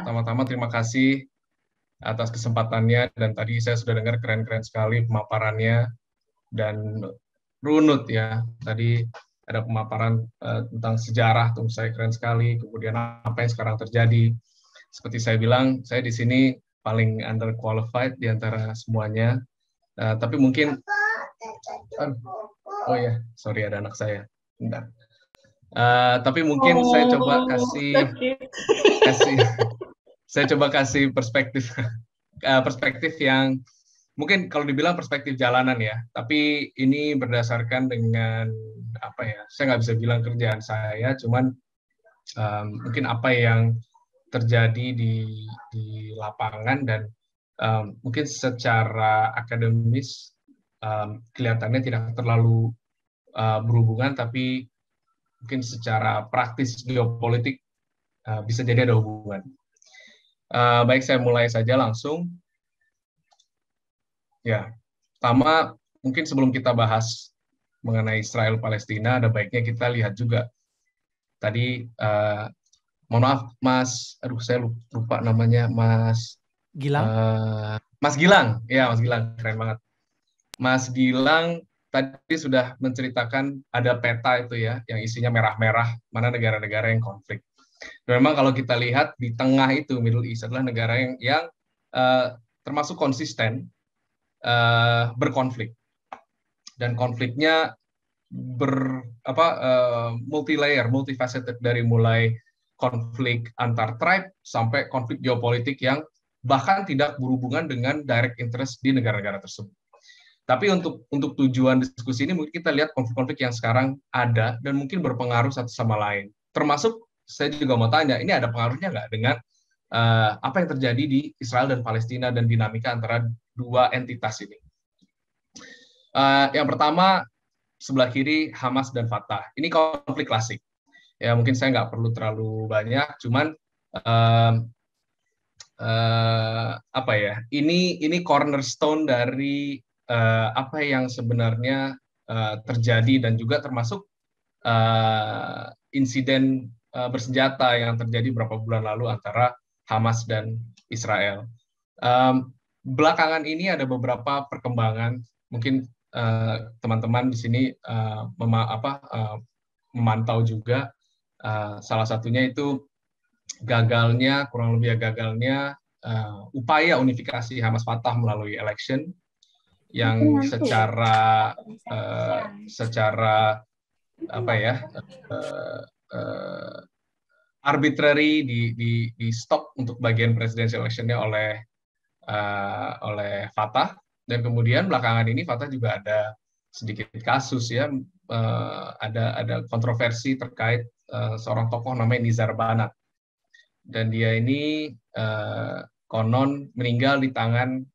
pertama-tama terima kasih atas kesempatannya, dan tadi saya sudah dengar keren-keren sekali pemaparannya dan runut ya. Tadi ada pemaparan tentang sejarah, tentu saya keren sekali. Kemudian apa yang sekarang terjadi. Seperti saya bilang, saya di sini paling underqualified di antara semuanya. Tapi mungkin, oh ya, sorry ada anak saya. Bentar. Tapi mungkin saya coba kasih perspektif perspektif yang mungkin kalau dibilang perspektif jalanan ya, tapi ini berdasarkan dengan apa ya? Saya nggak bisa bilang kerjaan saya, cuman mungkin apa yang terjadi di lapangan, dan mungkin secara akademis kelihatannya tidak terlalu berhubungan, tapi mungkin secara praktis geopolitik bisa jadi ada hubungan. Baik, saya mulai saja langsung. Ya, pertama mungkin sebelum kita bahas mengenai Israel Palestina, ada baiknya kita lihat juga tadi. Mohon maaf, Mas, saya lupa namanya, Mas Gilang. Mas Gilang, ya Mas Gilang, keren banget. Mas Gilang tadi sudah menceritakan ada peta itu ya, yang isinya merah-merah, mana negara-negara yang konflik. Dan memang kalau kita lihat di tengah itu, Middle East adalah negara yang termasuk konsisten berkonflik, dan konfliknya multi-layer, multifaceted, dari mulai konflik antar tribe sampai konflik geopolitik yang bahkan tidak berhubungan dengan direct interest di negara-negara tersebut. Tapi untuk tujuan diskusi ini mungkin kita lihat konflik-konflik yang sekarang ada dan mungkin berpengaruh satu sama lain. Termasuk saya juga mau tanya, ini ada pengaruhnya nggak dengan apa yang terjadi di Israel dan Palestina dan dinamika antara dua entitas ini? Yang pertama, sebelah kiri Hamas dan Fatah. Ini konflik klasik. Ya mungkin saya nggak perlu terlalu banyak, cuman apa ya? Ini cornerstone dari apa yang sebenarnya terjadi, dan juga termasuk insiden bersenjata yang terjadi beberapa bulan lalu antara Hamas dan Israel. Belakangan ini ada beberapa perkembangan, mungkin teman-teman di sini memantau juga. Salah satunya itu kurang lebih gagalnya upaya unifikasi Hamas Fatah melalui election yang secara arbitrary di stop untuk bagian presidential election-nya oleh Fatah. Dan kemudian belakangan ini Fatah juga ada sedikit kasus ya, ada kontroversi terkait seorang tokoh namanya Nizar Banat, dan dia ini konon meninggal di tangan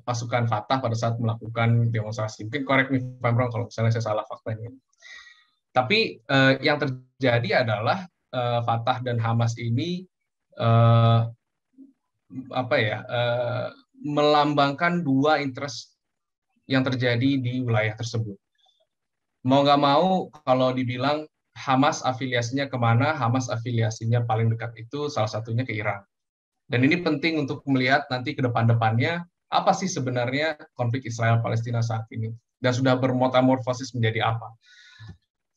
pasukan Fatah pada saat melakukan demonstrasi. Mungkin correct me if I'm wrong kalau misalnya saya salah faktanya. Tapi yang terjadi adalah Fatah dan Hamas ini melambangkan dua interest yang terjadi di wilayah tersebut. Mau nggak mau, kalau dibilang Hamas afiliasinya kemana, Hamas afiliasinya paling dekat itu salah satunya ke Iran. Dan ini penting untuk melihat nanti ke depan-depannya, apa sih sebenarnya konflik Israel-Palestina saat ini, dan sudah bermetamorfosis menjadi apa.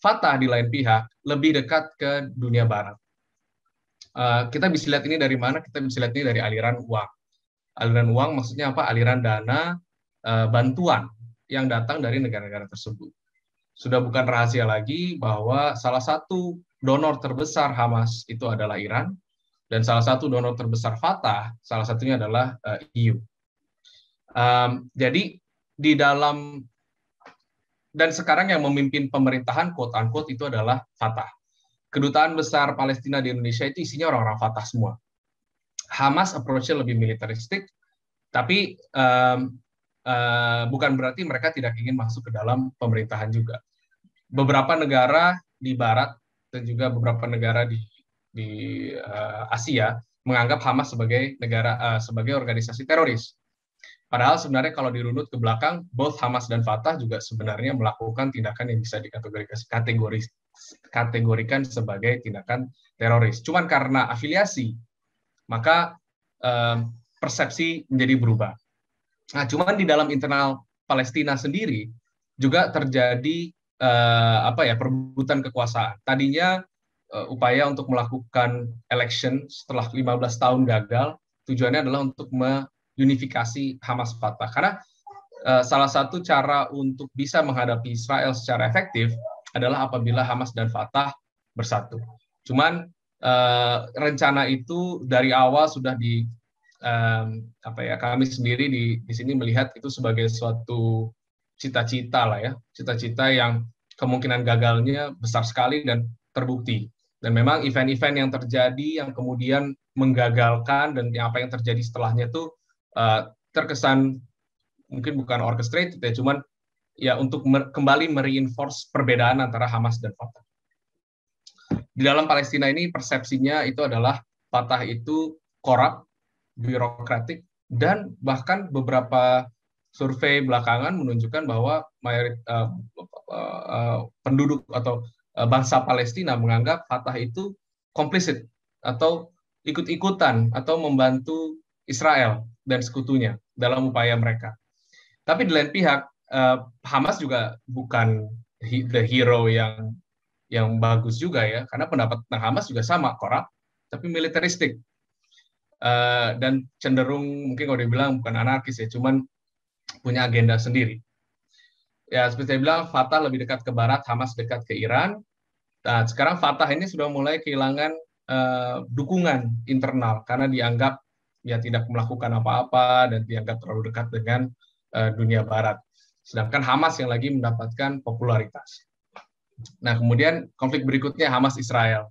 Fatah di lain pihak lebih dekat ke dunia barat. Kita bisa lihat ini dari mana? Kita bisa lihat ini dari aliran uang. Aliran uang maksudnya apa? Aliran dana bantuan yang datang dari negara-negara tersebut. Sudah bukan rahasia lagi bahwa salah satu donor terbesar Hamas itu adalah Iran, dan salah satu donor terbesar Fatah, salah satunya adalah EU. Jadi di dalam, dan sekarang yang memimpin pemerintahan quote-unquote itu adalah Fatah. Kedutaan besar Palestina di Indonesia itu isinya orang-orang Fatah semua. Hamas approach-nya lebih militeristik, tapi bukan berarti mereka tidak ingin masuk ke dalam pemerintahan juga. Beberapa negara di Barat dan juga beberapa negara di Asia menganggap Hamas sebagai sebagai organisasi teroris. Padahal sebenarnya kalau dirunut ke belakang, both Hamas dan Fatah juga sebenarnya melakukan tindakan yang bisa dikategorikan sebagai tindakan teroris. Cuman karena afiliasi, maka persepsi menjadi berubah. Nah, cuman di dalam internal Palestina sendiri juga terjadi perebutan kekuasaan. Tadinya upaya untuk melakukan election setelah 15 tahun gagal, tujuannya adalah untuk meunifikasi Hamas Fatah. Karena salah satu cara untuk bisa menghadapi Israel secara efektif adalah apabila Hamas dan Fatah bersatu. Cuman rencana itu dari awal sudah kami sendiri di sini melihat itu sebagai suatu cita-cita lah ya, cita-cita yang kemungkinan gagalnya besar sekali dan terbukti. Dan memang event-event yang terjadi yang kemudian menggagalkan dan apa yang terjadi setelahnya itu terkesan mungkin bukan orchestrated ya, cuman ya untuk kembali mereinforce perbedaan antara Hamas dan Fatah. Di dalam Palestina ini persepsinya itu adalah Fatah itu korup, birokratik, dan bahkan beberapa survei belakangan menunjukkan bahwa penduduk atau bangsa Palestina menganggap Fatah itu complicit atau ikut-ikutan atau membantu Israel dan sekutunya dalam upaya mereka. Tapi di lain pihak, Hamas juga bukan the hero yang bagus juga ya, karena pendapat tentang Hamas juga sama, korup, tapi militeristik. Dan cenderung mungkin kalau dibilang bukan anarkis ya, cuman punya agenda sendiri. Ya seperti saya bilang, Fatah lebih dekat ke barat, Hamas dekat ke Iran. Nah, sekarang Fatah ini sudah mulai kehilangan dukungan internal karena dianggap ya tidak melakukan apa-apa dan dianggap terlalu dekat dengan dunia barat. Sedangkan Hamas yang lagi mendapatkan popularitas. Nah, kemudian konflik berikutnya Hamas-Israel.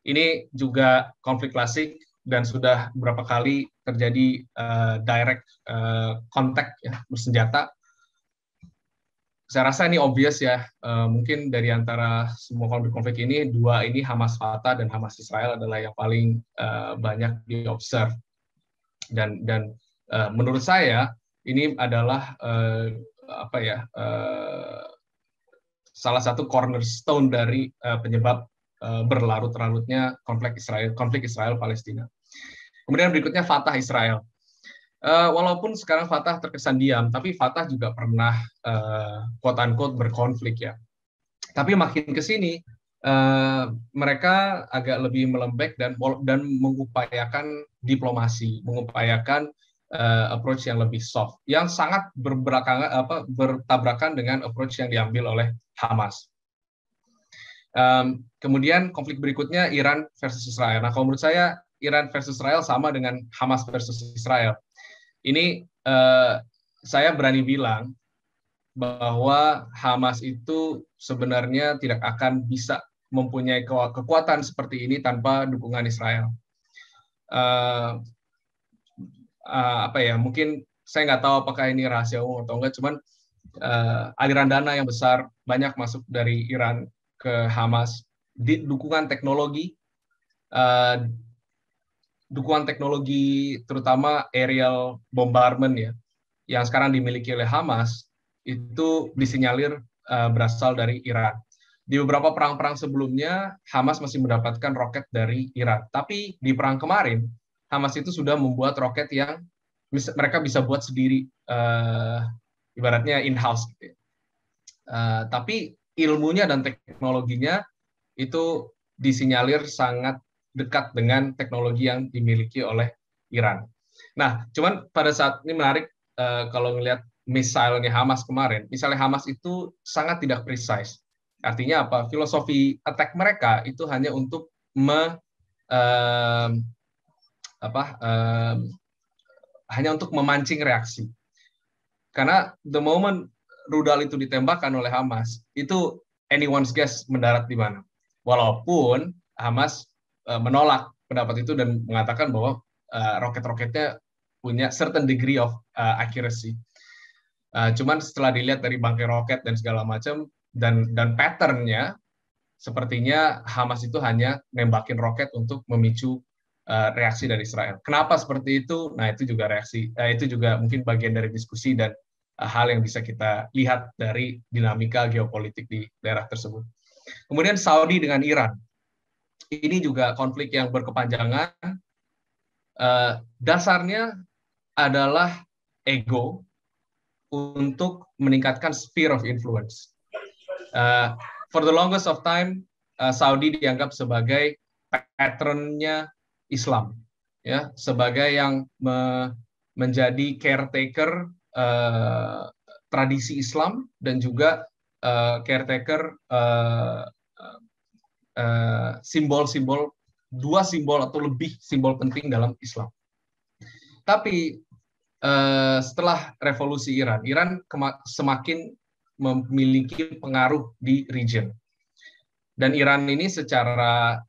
Ini juga konflik klasik dan sudah beberapa kali terjadi direct kontak ya, bersenjata. Saya rasa ini obvious ya, mungkin dari antara semua konflik-konflik ini, dua ini Hamas Fatah dan Hamas Israel adalah yang paling banyak diobserv. Dan menurut saya ini adalah salah satu cornerstone dari penyebab berlarut-larutnya konflik Israel-Palestina. Kemudian berikutnya Fatah Israel. Walaupun sekarang Fatah terkesan diam, tapi Fatah juga pernah quote-unquote berkonflik ya. Tapi makin ke sini mereka agak lebih melembek dan mengupayakan diplomasi, mengupayakan approach yang lebih soft, yang sangat bertabrakan dengan approach yang diambil oleh Hamas. Kemudian konflik berikutnya Iran versus Israel. Nah, kalau menurut saya Iran versus Israel sama dengan Hamas versus Israel. Ini saya berani bilang bahwa Hamas itu sebenarnya tidak akan bisa mempunyai kekuatan seperti ini tanpa dukungan Israel. Mungkin saya nggak tahu apakah ini rahasia umum atau enggak, cuman aliran dana yang besar banyak masuk dari Iran ke Hamas, dukungan teknologi terutama aerial bombardment ya, yang sekarang dimiliki oleh Hamas itu disinyalir berasal dari Iran. Di beberapa perang-perang sebelumnya Hamas masih mendapatkan roket dari Iran, tapi di perang kemarin Hamas itu sudah membuat roket yang mereka bisa buat sendiri, ibaratnya in-house gitu ya. Tapi ilmunya dan teknologinya itu disinyalir sangat dekat dengan teknologi yang dimiliki oleh Iran. Nah, cuman pada saat ini menarik kalau ngelihat misalnya Hamas kemarin, misalnya Hamas itu sangat tidak precise. Artinya apa? Filosofi attack mereka itu hanya untuk hanya untuk memancing reaksi. Karena the moment rudal itu ditembakkan oleh Hamas, itu anyone's guess mendarat di mana. Walaupun Hamas menolak pendapat itu dan mengatakan bahwa roket-roketnya punya certain degree of accuracy. Cuman setelah dilihat dari bangkai roket dan segala macam dan patternnya, sepertinya Hamas itu hanya nembakin roket untuk memicu reaksi dari Israel. Kenapa seperti itu? Nah, itu juga mungkin bagian dari diskusi dan hal yang bisa kita lihat dari dinamika geopolitik di daerah tersebut. Kemudian Saudi dengan Iran. Ini juga konflik yang berkepanjangan. Dasarnya adalah ego untuk meningkatkan sphere of influence. For the longest of time, Saudi dianggap sebagai patronnya Islam, ya, sebagai yang menjadi caretaker tradisi Islam dan juga caretaker simbol-simbol, dua simbol atau lebih simbol penting dalam Islam. Tapi setelah revolusi Iran, semakin memiliki pengaruh di region. Dan Iran ini secara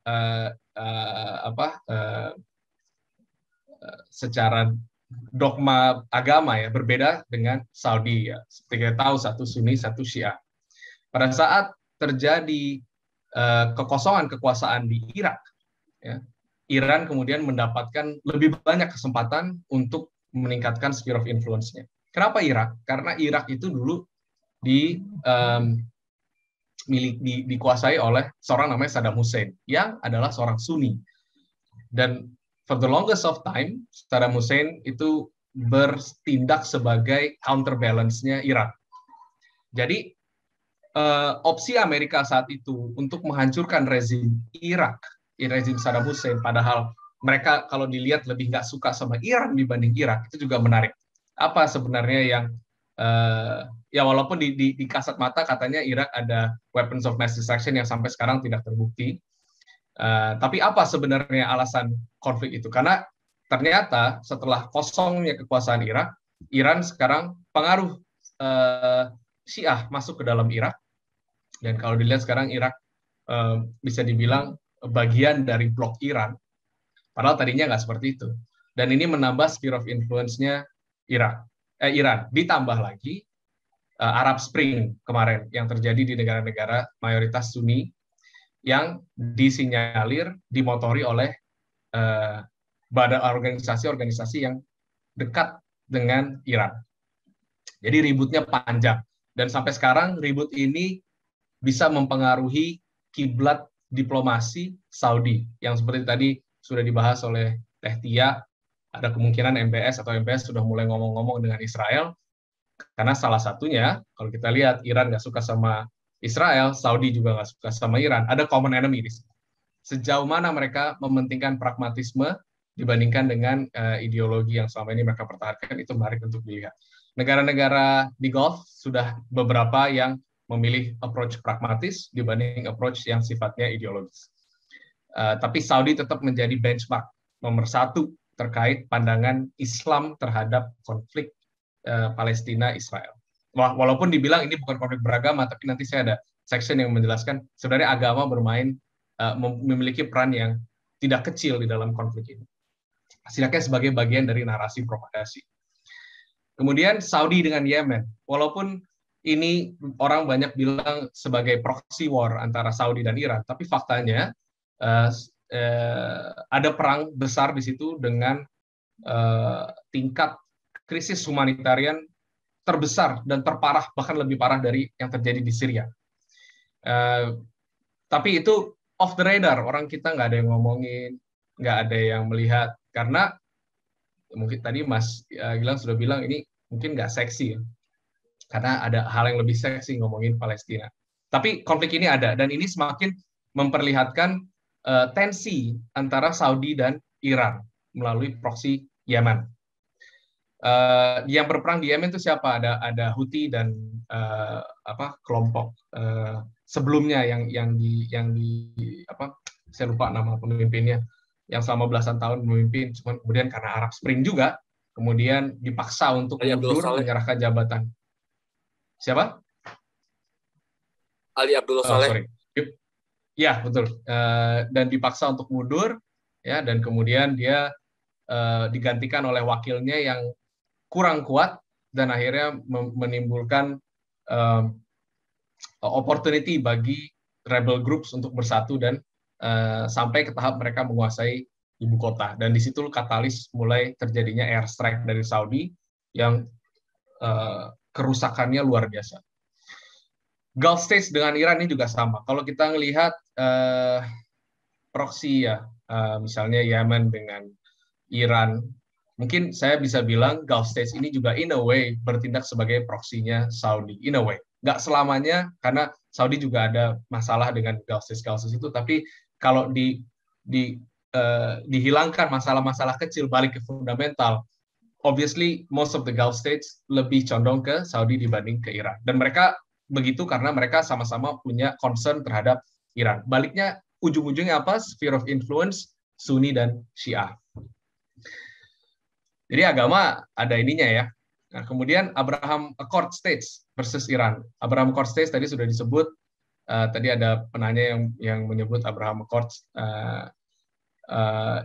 secara dogma agama ya berbeda dengan Saudi ya. Seperti kita tahu, satu Sunni, satu Syiah. Pada saat terjadi kekosongan kekuasaan di Irak, ya, Iran kemudian mendapatkan lebih banyak kesempatan untuk meningkatkan sphere of influence-nya. Kenapa Irak? Karena Irak itu dulu dikuasai oleh seorang namanya Saddam Hussein, yang adalah seorang Sunni. Dan for the longest of time, Saddam Hussein itu bertindak sebagai counterbalance-nya Irak. Jadi, opsi Amerika saat itu untuk menghancurkan rezim Irak, rezim Saddam Hussein, padahal mereka kalau dilihat lebih nggak suka sama Iran dibanding Irak, itu juga menarik. Apa sebenarnya yang ya walaupun di kasat mata katanya Irak ada weapons of mass destruction yang sampai sekarang tidak terbukti, tapi apa sebenarnya alasan konflik itu? Karena ternyata setelah kosongnya kekuasaan Irak, Iran sekarang pengaruh Syiah masuk ke dalam Irak, dan kalau dilihat sekarang Irak bisa dibilang bagian dari blok Iran, padahal tadinya nggak seperti itu. Dan ini menambah sphere of influence-nya Iran. Ditambah lagi Arab Spring kemarin yang terjadi di negara-negara mayoritas Sunni yang disinyalir dimotori oleh badan organisasi-organisasi yang dekat dengan Iran. Jadi ributnya panjang. Dan sampai sekarang ribut ini bisa mempengaruhi kiblat diplomasi Saudi yang seperti tadi sudah dibahas oleh Teh Tia. Ada kemungkinan MBS atau MBS sudah mulai ngomong-ngomong dengan Israel, karena salah satunya, kalau kita lihat, Iran nggak suka sama Israel, Saudi juga nggak suka sama Iran. Ada common enemy di sini. Sejauh mana mereka mementingkan pragmatisme dibandingkan dengan ideologi yang selama ini mereka pertahankan, itu menarik untuk dilihat. Negara-negara di Gulf sudah beberapa yang memilih approach pragmatis dibanding approach yang sifatnya ideologis. Tapi Saudi tetap menjadi benchmark nomor satu terkait pandangan Islam terhadap konflik Palestina-Israel. Walaupun dibilang ini bukan konflik beragama, tapi nanti saya ada section yang menjelaskan sebenarnya agama memiliki peran yang tidak kecil di dalam konflik ini. Setidaknya sebagai bagian dari narasi propagasi. Kemudian Saudi dengan Yemen, walaupun ini orang banyak bilang sebagai proxy war antara Saudi dan Iran, tapi faktanya ada perang besar di situ dengan tingkat krisis humanitarian terbesar dan terparah, bahkan lebih parah dari yang terjadi di Syria. Tapi itu off the radar, orang kita nggak ada yang ngomongin, nggak ada yang melihat, karena mungkin tadi Mas Gilang sudah bilang ini mungkin nggak seksi ya, karena ada hal yang lebih seksi ngomongin Palestina. Tapi konflik ini ada, dan ini semakin memperlihatkan tensi antara Saudi dan Iran melalui proksi Yaman. Yang berperang di Yemen itu siapa? Ada Houthi dan kelompok sebelumnya yang saya lupa nama pemimpinnya, yang selama belasan tahun memimpin, cuman kemudian karena Arab Spring juga kemudian dipaksa untuk mundur menyerahkan jabatan. Siapa? Ali Abdullah Saleh. Ya, betul. Dan dipaksa untuk mundur, ya, dan kemudian dia digantikan oleh wakilnya yang kurang kuat, dan akhirnya menimbulkan opportunity bagi rebel groups untuk bersatu dan sampai ke tahap mereka menguasai ibu kota. Dan di situ katalis mulai terjadinya airstrike dari Saudi yang kerusakannya luar biasa. Gulf States dengan Iran ini juga sama. Kalau kita melihat proksi ya, misalnya Yemen dengan Iran, mungkin saya bisa bilang Gulf States ini juga in a way bertindak sebagai proksinya Saudi, in a way. Nggak selamanya, karena Saudi juga ada masalah dengan Gulf States itu, tapi kalau dihilangkan masalah-masalah kecil, balik ke fundamental, obviously most of the Gulf States lebih condong ke Saudi dibanding ke Iran. Dan mereka begitu karena mereka sama-sama punya concern terhadap Iran. Baliknya, ujung-ujungnya apa? Sphere of influence Sunni dan Syiah. Jadi agama ada ininya ya. Nah, kemudian Abraham Accord States versus Iran. Abraham Accord States tadi sudah disebut. Tadi ada penanya yang menyebut Abraham Accord.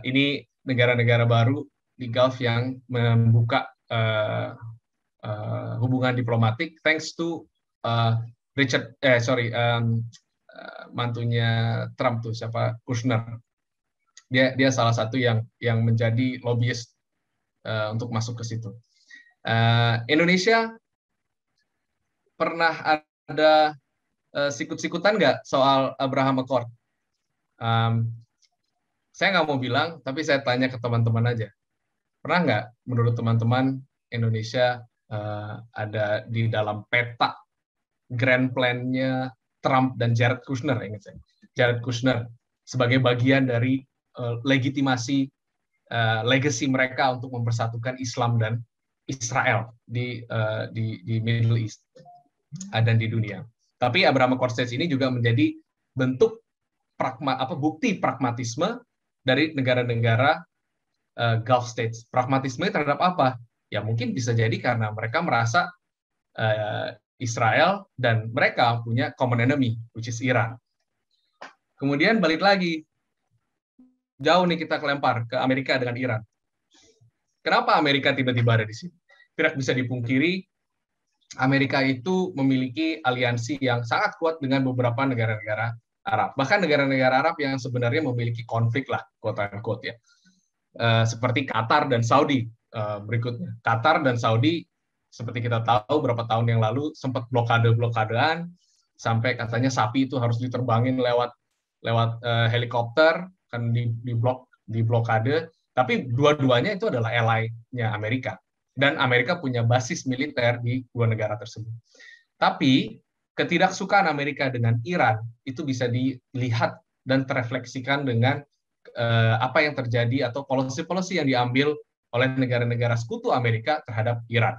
Ini negara-negara baru di Gulf yang membuka hubungan diplomatik thanks to mantunya Trump tuh siapa, Kushner. Dia salah satu yang menjadi lobbyist untuk masuk ke situ. Indonesia pernah ada sikut-sikutan nggak soal Abraham Accord? Saya nggak mau bilang, tapi saya tanya ke teman-teman aja. Pernah nggak menurut teman-teman Indonesia ada di dalam peta grand plan-nya Trump dan Jared Kushner, ingat saya. Jared Kushner sebagai bagian dari legitimasi legacy mereka untuk mempersatukan Islam dan Israel di Middle East dan di dunia. Tapi Abraham Accord States ini juga menjadi bentuk bukti pragmatisme dari negara-negara Gulf States. Pragmatisme terhadap apa? Ya mungkin bisa jadi karena mereka merasa Israel dan mereka punya common enemy, which is Iran. Kemudian balik lagi, jauh nih kita kelempar ke Amerika dengan Iran. Kenapa Amerika tiba-tiba ada di sini? Tidak bisa dipungkiri, Amerika itu memiliki aliansi yang sangat kuat dengan beberapa negara-negara Arab. Bahkan negara-negara Arab yang sebenarnya memiliki konflik lah, quote-unquote ya. Seperti Qatar dan Saudi berikutnya. Qatar dan Saudi, seperti kita tahu beberapa tahun yang lalu, sempat blokade-blokadean, sampai katanya sapi itu harus diterbangin lewat helikopter, kan di blokade. Tapi dua-duanya itu adalah ally-nya Amerika. Dan Amerika punya basis militer di dua negara tersebut. Tapi ketidaksukaan Amerika dengan Iran itu bisa dilihat dan terefleksikan dengan apa yang terjadi atau policy-policy yang diambil oleh negara-negara sekutu Amerika terhadap Iran.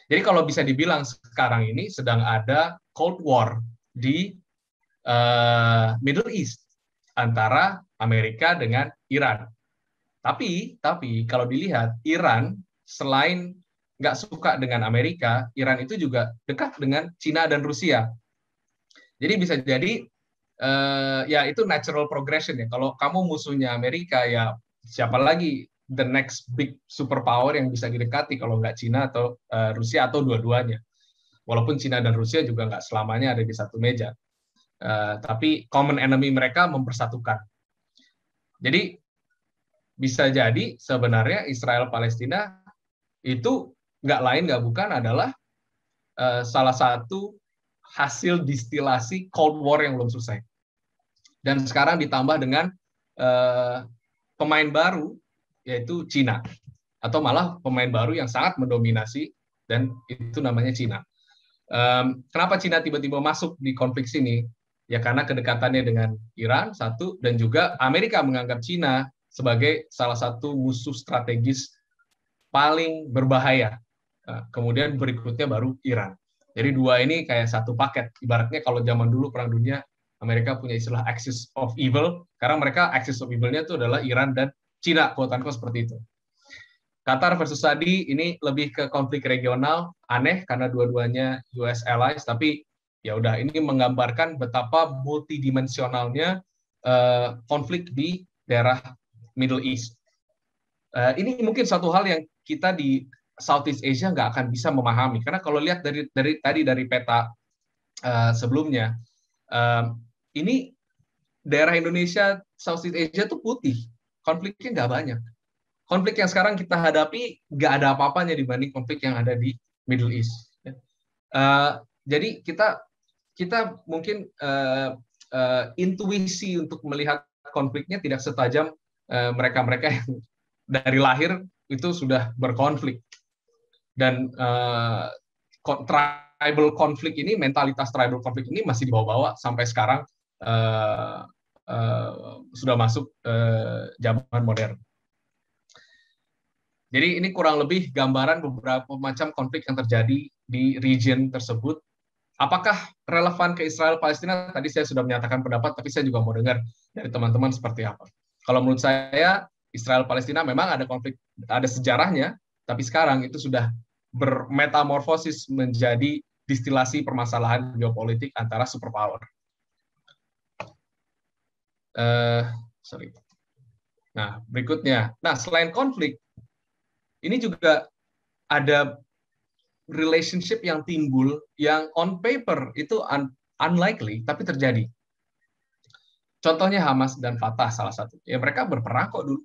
Jadi kalau bisa dibilang sekarang ini sedang ada Cold War di Middle East antara Amerika dengan Iran. Tapi kalau dilihat, Iran selain nggak suka dengan Amerika, Iran itu juga dekat dengan Cina dan Rusia. Jadi bisa jadi ya itu natural progression ya. Kalau kamu musuhnya Amerika, ya siapa lagi the next big superpower yang bisa didekati kalau nggak Cina atau Rusia atau dua-duanya. Walaupun Cina dan Rusia juga nggak selamanya ada di satu meja. Tapi common enemy mereka mempersatukan. Jadi bisa jadi sebenarnya Israel Palestina itu nggak lain nggak bukan adalah salah satu hasil distilasi Cold War yang belum selesai. Dan sekarang ditambah dengan pemain baru, yaitu Cina. Atau malah pemain baru yang sangat mendominasi, dan itu namanya Cina. Kenapa Cina tiba-tiba masuk di konflik sini? Ya karena kedekatannya dengan Iran, satu, dan juga Amerika menganggap Cina sebagai salah satu musuh strategis paling berbahaya. Kemudian berikutnya baru Iran. Jadi dua ini kayak satu paket. Ibaratnya kalau zaman dulu Perang Dunia, Amerika punya istilah axis of evil, karena mereka axis of evil-nya itu adalah Iran dan Cina, quote-unquote seperti itu. Qatar versus Saudi ini lebih ke konflik regional, aneh karena dua-duanya US allies, tapi ya udah ini menggambarkan betapa multidimensionalnya konflik di daerah Middle East. Ini mungkin satu hal yang kita di Southeast Asia nggak akan bisa memahami, karena kalau lihat dari peta sebelumnya, ini daerah Indonesia, Southeast Asia tuh putih, konfliknya nggak banyak. Konflik yang sekarang kita hadapi nggak ada apa-apanya dibanding konflik yang ada di Middle East. Jadi kita kita mungkin intuisi untuk melihat konfliknya tidak setajam mereka-mereka yang dari lahir itu sudah berkonflik. Dan tribal konflik ini, mentalitas tribal konflik ini masih dibawa-bawa sampai sekarang, sudah masuk zaman modern. Jadi ini kurang lebih gambaran beberapa macam konflik yang terjadi di region tersebut. Apakah relevan ke Israel Palestina? Tadi saya sudah menyatakan pendapat, tapi saya juga mau dengar dari teman-teman seperti apa. Kalau menurut saya, Israel Palestina memang ada konflik, ada sejarahnya, tapi sekarang itu sudah bermetamorfosis menjadi distilasi permasalahan geopolitik antara superpower. Nah, berikutnya. Nah, selain konflik, ini juga ada relationship yang timbul yang on paper itu unlikely, tapi terjadi. Contohnya Hamas dan Fatah salah satu. Ya, mereka berperang kok dulu.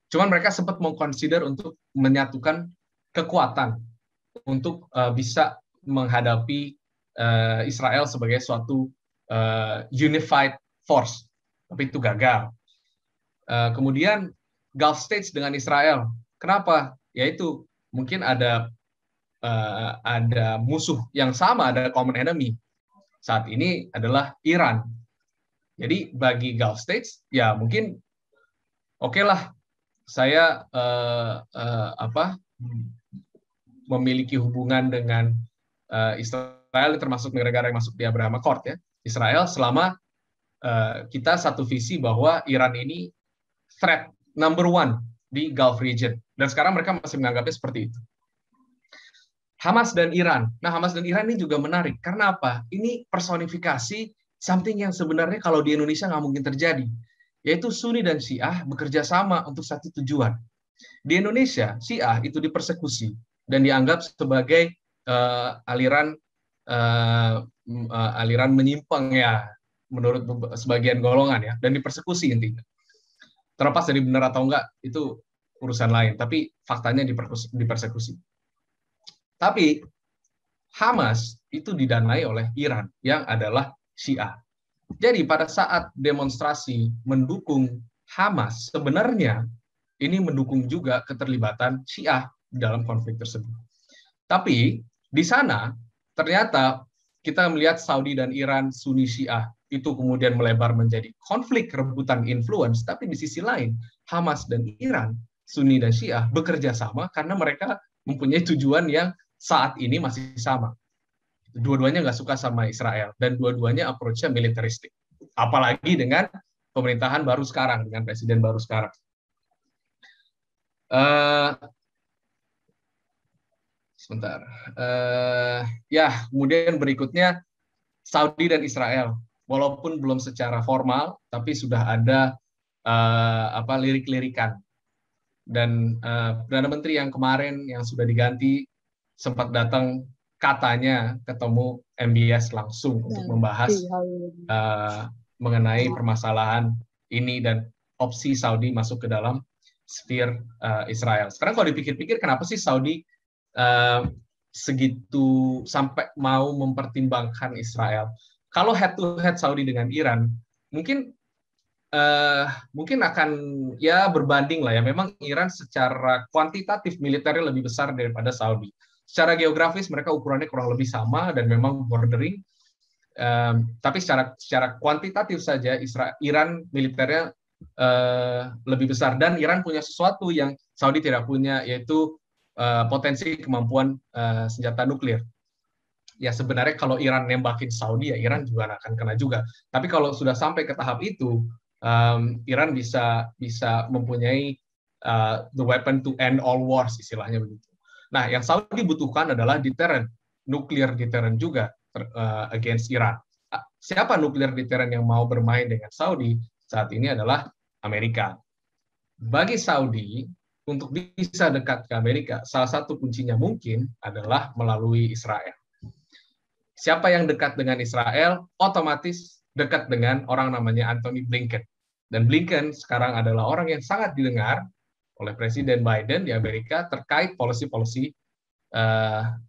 Cuman mereka sempat mengconsider untuk menyatukan kekuatan untuk bisa menghadapi Israel sebagai suatu unified force. Tapi itu gagal. Kemudian Gulf States dengan Israel. Kenapa? Yaitu mungkin ada musuh yang sama, ada common enemy. Saat ini adalah Iran. Jadi bagi Gulf States, ya mungkin oke lah, saya memiliki hubungan dengan Israel, termasuk negara-negara yang masuk di Abraham Accord ya, Israel, selama kita satu visi bahwa Iran ini threat number one di Gulf region. Dan sekarang mereka masih menganggapnya seperti itu. Hamas dan Iran. Nah, Hamas dan Iran ini juga menarik. Karena apa? Ini personifikasi something yang sebenarnya kalau di Indonesia nggak mungkin terjadi. Yaitu Sunni dan Syiah bekerja sama untuk satu tujuan. Di Indonesia, Syiah itu dipersekusi dan dianggap sebagai aliran menyimpang ya, menurut sebagian golongan ya, dan dipersekusi intinya. Terlepas dari benar atau enggak, itu urusan lain. Tapi faktanya dipersekusi. Tapi Hamas itu didanai oleh Iran yang adalah Syiah. Jadi pada saat demonstrasi mendukung Hamas, sebenarnya ini mendukung juga keterlibatan Syiah dalam konflik tersebut. Tapi di sana ternyata kita melihat Saudi dan Iran, Sunni Syiah, itu kemudian melebar menjadi konflik rebutan influence, tapi di sisi lain Hamas dan Iran, Sunni dan Syiah bekerja sama karena mereka mempunyai tujuan yang saat ini masih sama. Dua-duanya nggak suka sama Israel, dan dua-duanya approach-nya militeristik. Apalagi dengan pemerintahan baru sekarang, dengan presiden baru sekarang. Sebentar. Ya, kemudian berikutnya Saudi dan Israel. Walaupun belum secara formal, tapi sudah ada lirik-lirikan. Dan Perdana Menteri yang kemarin yang sudah diganti sempat datang, katanya ketemu MBS langsung untuk membahas mengenai permasalahan ini dan opsi Saudi masuk ke dalam sphere Israel. Sekarang kalau dipikir-pikir, kenapa sih Saudi segitu sampai mau mempertimbangkan Israel? Kalau head to head Saudi dengan Iran, mungkin akan ya berbanding lah ya. Memang Iran secara kuantitatif militernya lebih besar daripada Saudi. Secara geografis mereka ukurannya kurang lebih sama dan memang bordering. Tapi secara kuantitatif saja Iran militernya lebih besar, dan Iran punya sesuatu yang Saudi tidak punya, yaitu potensi kemampuan senjata nuklir. Ya sebenarnya kalau Iran nembakin Saudi, ya Iran juga akan kena juga. Tapi kalau sudah sampai ke tahap itu, Iran bisa mempunyai the weapon to end all wars, istilahnya begitu. Nah, yang Saudi butuhkan adalah deterrent, nuclear deterrent juga against Iran. Siapa nuclear deterrent yang mau bermain dengan Saudi saat ini adalah Amerika. Bagi Saudi, untuk bisa dekat ke Amerika, salah satu kuncinya mungkin adalah melalui Israel. Siapa yang dekat dengan Israel, otomatis dekat dengan orang namanya Antony Blinken. Dan Blinken sekarang adalah orang yang sangat didengar oleh Presiden Biden di Amerika terkait policy-policy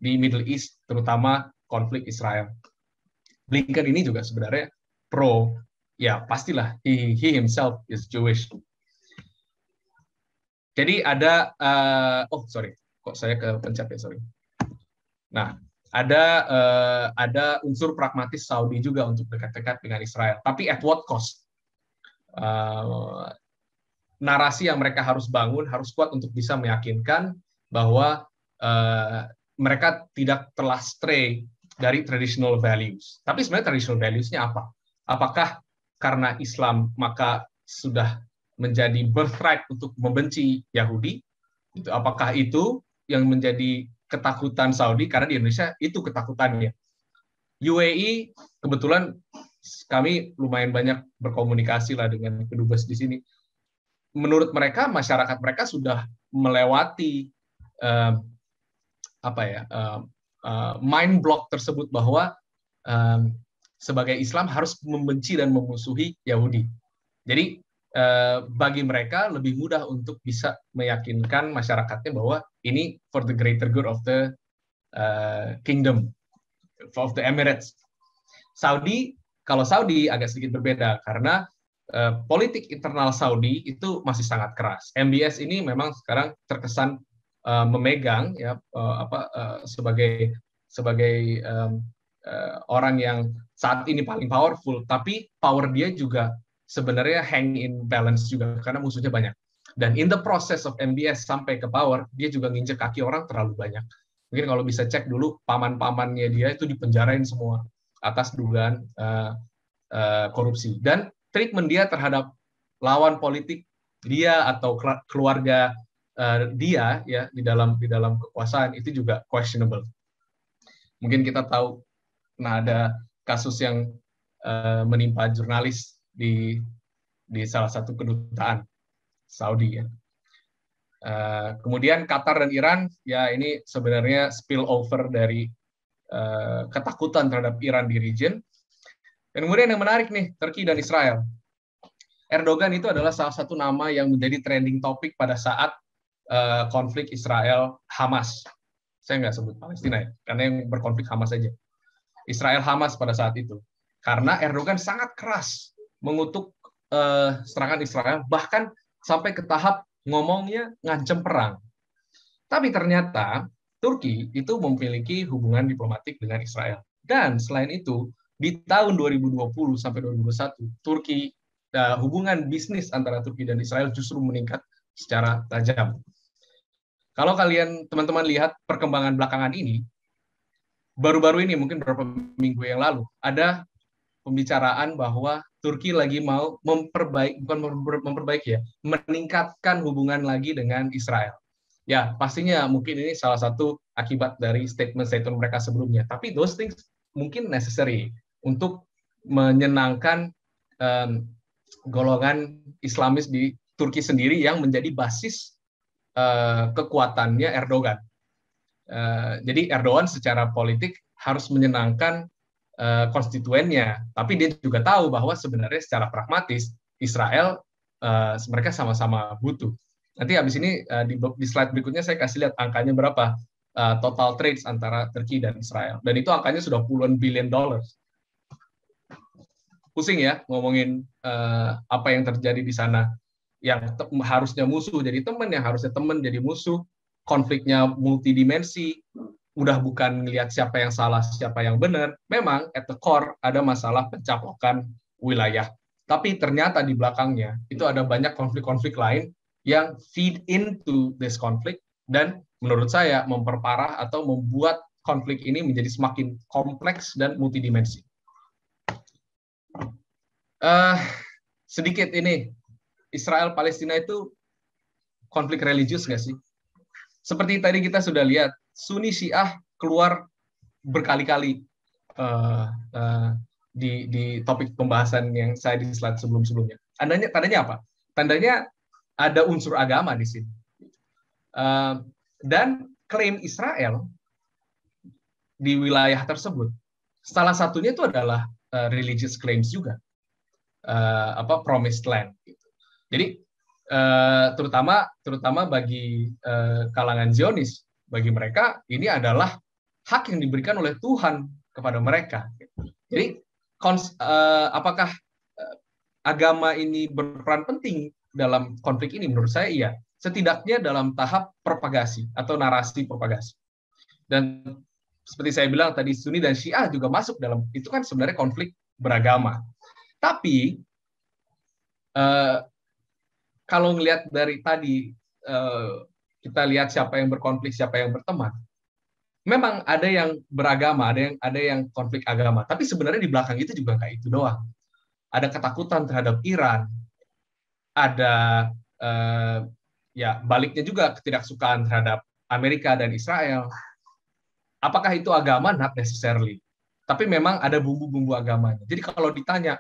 di Middle East, terutama konflik Israel. Blinken ini juga sebenarnya pro, ya pastilah he himself is Jewish. Jadi ada, sorry, kok saya kepencet ya, sorry. Nah, ada unsur pragmatis Saudi juga untuk dekat-dekat dengan Israel, tapi at what cost? Narasi yang mereka harus bangun harus kuat untuk bisa meyakinkan bahwa mereka tidak telah stray dari traditional values. Tapi sebenarnya traditional values-nya apa? Apakah karena Islam maka sudah menjadi birthright untuk membenci Yahudi? Apakah itu yang menjadi ketakutan Saudi? Karena di Indonesia itu ketakutannya. UAE kebetulan kami lumayan banyak berkomunikasi lah dengan kedubes di sini. Menurut mereka, masyarakat mereka sudah melewati mind block tersebut bahwa sebagai Islam harus membenci dan memusuhi Yahudi. Jadi bagi mereka lebih mudah untuk bisa meyakinkan masyarakatnya bahwa ini for the greater good of the kingdom, of the Emirates. Kalau Saudi agak sedikit berbeda karena politik internal Saudi itu masih sangat keras. MBS ini memang sekarang terkesan memegang ya sebagai orang yang saat ini paling powerful, tapi power dia juga sebenarnya hang in balance juga karena musuhnya banyak. Dan in the process of MBS sampai ke power, dia juga nginjek kaki orang terlalu banyak. Mungkin kalau bisa cek dulu paman-pamannya dia itu dipenjarain semua atas dugaan korupsi. Dan treatment dia terhadap lawan politik dia atau keluarga dia ya di dalam kekuasaan itu juga questionable. Mungkin kita tahu, ada kasus yang menimpa jurnalis di salah satu kedutaan Saudi ya. Kemudian Qatar dan Iran ya ini sebenarnya spillover dari ketakutan terhadap Iran di region. Dan kemudian yang menarik nih, Turki dan Israel. Erdogan itu adalah salah satu nama yang menjadi trending topik pada saat konflik Israel-Hamas. Saya nggak sebut Palestina ya, karena yang berkonflik Hamas saja. Israel-Hamas pada saat itu. Karena Erdogan sangat keras mengutuk serangan Israel, bahkan sampai ke tahap ngomongnya ngancem perang. Tapi ternyata Turki itu memiliki hubungan diplomatik dengan Israel. Dan selain itu, di tahun 2020 sampai 2021, Turki hubungan bisnis antara Turki dan Israel justru meningkat secara tajam. Kalau kalian teman-teman lihat perkembangan belakangan ini, baru-baru ini mungkin beberapa minggu yang lalu ada pembicaraan bahwa Turki lagi mau meningkatkan hubungan lagi dengan Israel. Ya, pastinya mungkin ini salah satu akibat dari statement-statement mereka sebelumnya. Tapi those things mungkin necessary untuk menyenangkan golongan Islamis di Turki sendiri yang menjadi basis kekuatannya Erdogan. Jadi Erdogan secara politik harus menyenangkan konstituennya, tapi dia juga tahu bahwa sebenarnya secara pragmatis Israel mereka sama-sama butuh. Nanti habis ini di slide berikutnya saya kasih lihat angkanya berapa total trades antara Turki dan Israel, dan itu angkanya sudah puluhan billion dollars. Pusing ya ngomongin apa yang terjadi di sana, yang harusnya musuh jadi teman, yang harusnya teman jadi musuh, konfliknya multidimensi. Udah bukan melihat siapa yang salah, siapa yang benar. Memang at the core ada masalah pencaplokan wilayah. Tapi ternyata di belakangnya itu ada banyak konflik-konflik lain yang feed into this conflict dan menurut saya memperparah atau membuat konflik ini menjadi semakin kompleks dan multidimensi. Sedikit ini, Israel-Palestina itu konflik religius nggak sih? Seperti tadi kita sudah lihat, Sunni Syiah keluar berkali-kali di topik pembahasan yang saya di slide sebelum-sebelumnya. Tandanya apa? Tandanya ada unsur agama di sini. Dan klaim Israel di wilayah tersebut, salah satunya itu adalah religious claims juga, promised land. Jadi terutama bagi kalangan Zionis, bagi mereka ini adalah hak yang diberikan oleh Tuhan kepada mereka. Jadi apakah agama ini berperan penting dalam konflik ini? Menurut saya iya. Setidaknya dalam tahap propagasi atau narasi propagasi. Dan seperti saya bilang tadi, Sunni dan Syiah juga masuk dalam, itu kan sebenarnya konflik beragama. Tapi kalau ngelihat dari tadi, kita lihat siapa yang berkonflik, siapa yang berteman. Memang ada yang beragama, ada yang konflik agama. Tapi sebenarnya di belakang itu juga nggak itu doang. Ada ketakutan terhadap Iran, ada ya baliknya juga ketidaksukaan terhadap Amerika dan Israel. Apakah itu agama? Not necessarily. Tapi memang ada bumbu-bumbu agamanya. Jadi kalau ditanya,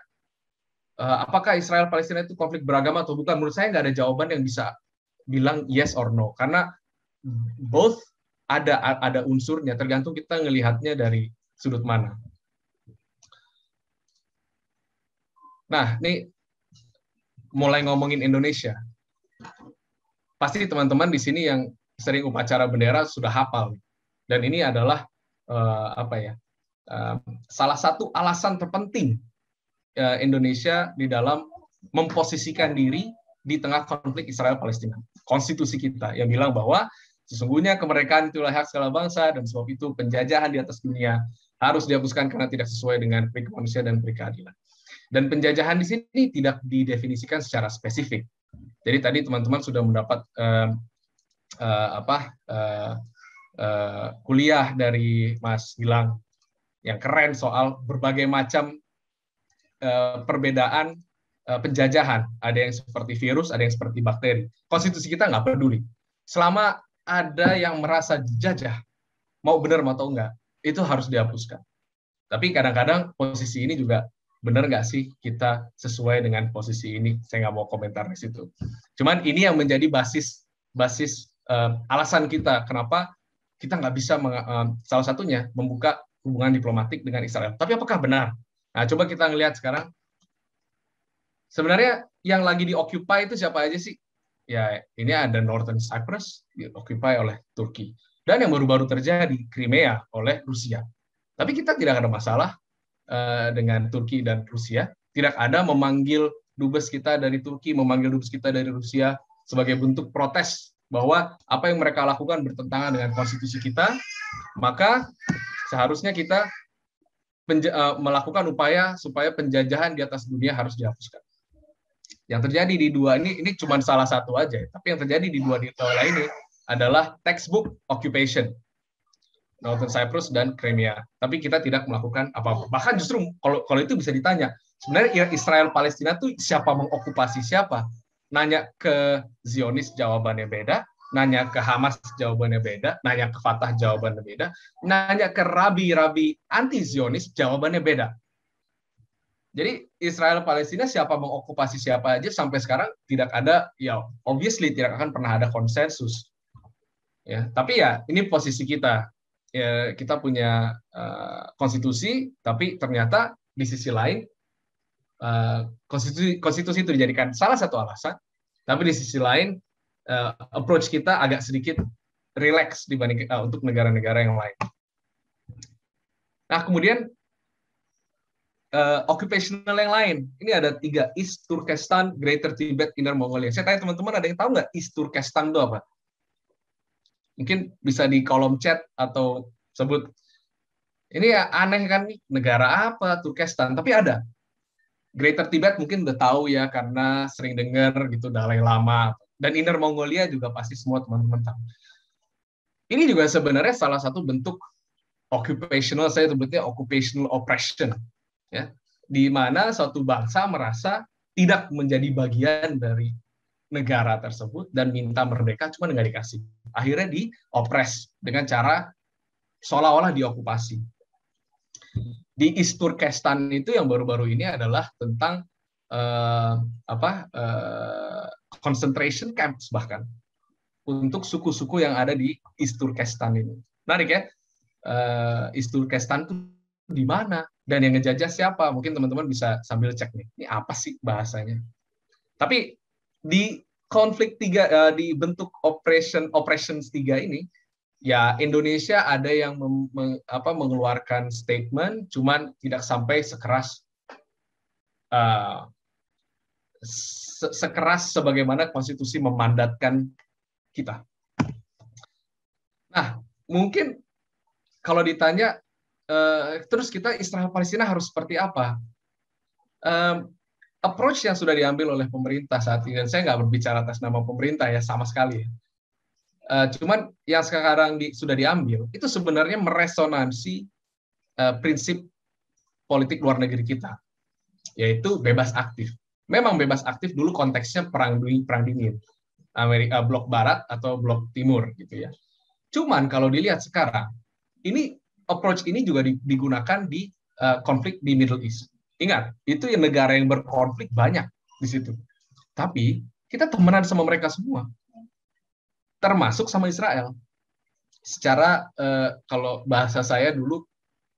apakah Israel Palestina itu konflik beragama atau bukan? Menurut saya nggak ada jawaban yang bisa bilang yes or no. Karena both ada unsurnya, tergantung kita ngelihatnya dari sudut mana. Nah, ini mulai ngomongin Indonesia. Pasti teman-teman di sini yang sering upacara bendera sudah hafal. Dan ini adalah salah satu alasan terpenting Indonesia di dalam memposisikan diri di tengah konflik Israel-Palestina. Konstitusi kita yang bilang bahwa sesungguhnya kemerdekaan itulah hak segala bangsa, dan sebab itu penjajahan di atas dunia harus dihapuskan karena tidak sesuai dengan peri kemanusiaan dan peri keadilan. Dan penjajahan di sini tidak didefinisikan secara spesifik. Jadi tadi teman-teman sudah mendapat kuliah dari Mas Gilang yang keren soal berbagai macam perbedaan penjajahan. Ada yang seperti virus, ada yang seperti bakteri. Konstitusi kita nggak peduli. Selama ada yang merasa dijajah, mau benar mau enggak, itu harus dihapuskan. Tapi kadang-kadang posisi ini juga benar nggak sih kita sesuai dengan posisi ini? Saya nggak mau komentar di situ. Cuman ini yang menjadi basis alasan kita kenapa kita nggak bisa salah satunya membuka hubungan diplomatik dengan Israel. Tapi apakah benar? Nah, coba kita ngelihat sekarang. Sebenarnya yang lagi di-occupy itu siapa aja sih? Ya, ini ada Northern Cyprus di-occupy oleh Turki. Dan yang baru-baru terjadi, Crimea oleh Rusia. Tapi kita tidak ada masalah dengan Turki dan Rusia. Tidak ada memanggil dubes kita dari Turki, memanggil dubes kita dari Rusia sebagai bentuk protes bahwa apa yang mereka lakukan bertentangan dengan konstitusi kita, maka seharusnya kita melakukan upaya supaya penjajahan di atas dunia harus dihapuskan. Yang terjadi di dua ini cuma salah satu aja, tapi yang terjadi di dua negara ini adalah textbook occupation, Northern Cyprus dan Crimea. Tapi kita tidak melakukan apa-apa. Bahkan justru kalau itu bisa ditanya, sebenarnya Israel Palestina tuh siapa mengokupasi siapa? Nanya ke Zionis jawabannya beda, nanya ke Hamas jawabannya beda, nanya ke Fatah jawabannya beda, nanya ke rabi-rabi anti-Zionis jawabannya beda. Jadi Israel Palestina siapa mengokupasi siapa aja sampai sekarang tidak ada, ya obviously tidak akan pernah ada konsensus. Ya, tapi ya ini posisi kita. Ya, kita punya konstitusi, tapi ternyata di sisi lain konstitusi itu dijadikan salah satu alasan, tapi di sisi lain approach kita agak sedikit relax dibanding untuk negara-negara yang lain. Nah, kemudian occupational yang lain. Ini ada 3, East Turkestan, Greater Tibet, Inner Mongolia. Saya tanya teman-teman, ada yang tahu nggak East Turkestan itu apa? Mungkin bisa di kolom chat atau sebut. Ini ya aneh kan nih, negara apa Turkestan? Tapi ada. Greater Tibet mungkin udah tahu ya, karena sering dengar gitu Dalai Lama. Dan Inner Mongolia juga pasti semua teman-teman tahu. Ini juga sebenarnya salah satu bentuk occupational, saya sebutnya occupational oppression. Ya, di mana suatu bangsa merasa tidak menjadi bagian dari negara tersebut dan minta merdeka, cuma nggak dikasih. Akhirnya diopres dengan cara seolah-olah diokupasi. Di East Turkestan itu yang baru-baru ini adalah tentang concentration camps bahkan untuk suku-suku yang ada di East Turkestan ini. Menarik ya, East Turkestan itu di mana? Dan yang ngejajah siapa? Mungkin teman-teman bisa sambil cek nih. Ini apa sih bahasanya? Tapi di konflik 3, di bentuk operations 3 ini, Ya, Indonesia ada yang mengeluarkan statement, cuman tidak sampai sekeras uh, sekeras sebagaimana konstitusi memandatkan kita. Nah, mungkin kalau ditanya terus kita Israel Palestina harus seperti apa? Approach yang sudah diambil oleh pemerintah saat ini, dan saya nggak berbicara atas nama pemerintah ya sama sekali. Cuman yang sekarang sudah diambil itu sebenarnya meresonansi prinsip politik luar negeri kita, yaitu bebas aktif. Memang bebas aktif dulu konteksnya perang dingin, Amerika blok Barat atau blok Timur gitu ya. Cuman kalau dilihat sekarang, ini approach ini juga digunakan di konflik di Middle East. Ingat, itu yang negara yang berkonflik banyak di situ. Tapi kita temenan sama mereka semua, termasuk sama Israel. Secara kalau bahasa saya dulu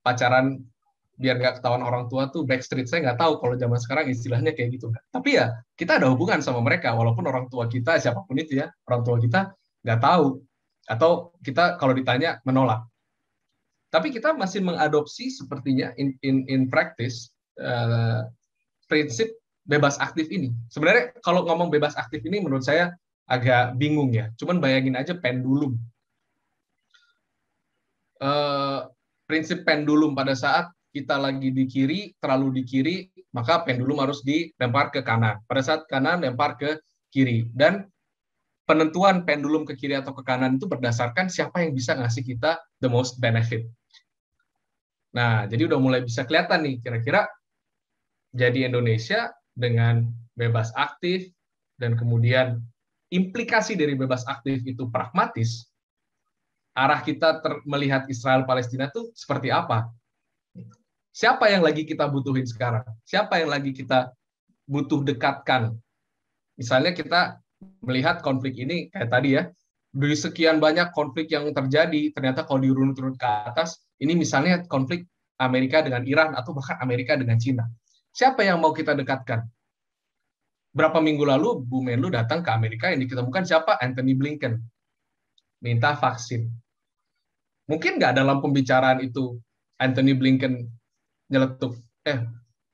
pacaran biar nggak ketahuan orang tua tuh backstreet. Saya nggak tahu kalau zaman sekarang istilahnya kayak gitu. Tapi ya kita ada hubungan sama mereka, walaupun orang tua kita siapapun itu ya, orang tua kita nggak tahu atau kita kalau ditanya menolak. Tapi kita masih mengadopsi sepertinya in practice prinsip bebas aktif ini. Sebenarnya kalau ngomong bebas aktif ini menurut saya agak bingung ya. Cuman bayangin aja pendulum. Prinsip pendulum pada saat kita lagi di kiri, terlalu di kiri, maka pendulum harus dilempar ke kanan. Pada saat kanan, lempar ke kiri. Dan penentuan pendulum ke kiri atau ke kanan itu berdasarkan siapa yang bisa ngasih kita the most benefit. Nah, jadi udah mulai bisa kelihatan nih, kira-kira jadi Indonesia dengan bebas aktif, dan kemudian implikasi dari bebas aktif itu pragmatis, arah kita melihat Israel-Palestina itu seperti apa? Siapa yang lagi kita butuhin sekarang? Siapa yang lagi kita butuh dekatkan? Misalnya kita melihat konflik ini, kayak tadi ya, dari sekian banyak konflik yang terjadi, ternyata kalau dirunut-runut ke atas, ini misalnya konflik Amerika dengan Iran, atau bahkan Amerika dengan Cina. Siapa yang mau kita dekatkan? Berapa minggu lalu, Bu Menlu datang ke Amerika, yang diketemukan siapa? Anthony Blinken. Minta vaksin. Mungkin nggak dalam pembicaraan itu Anthony Blinken nyeletuk,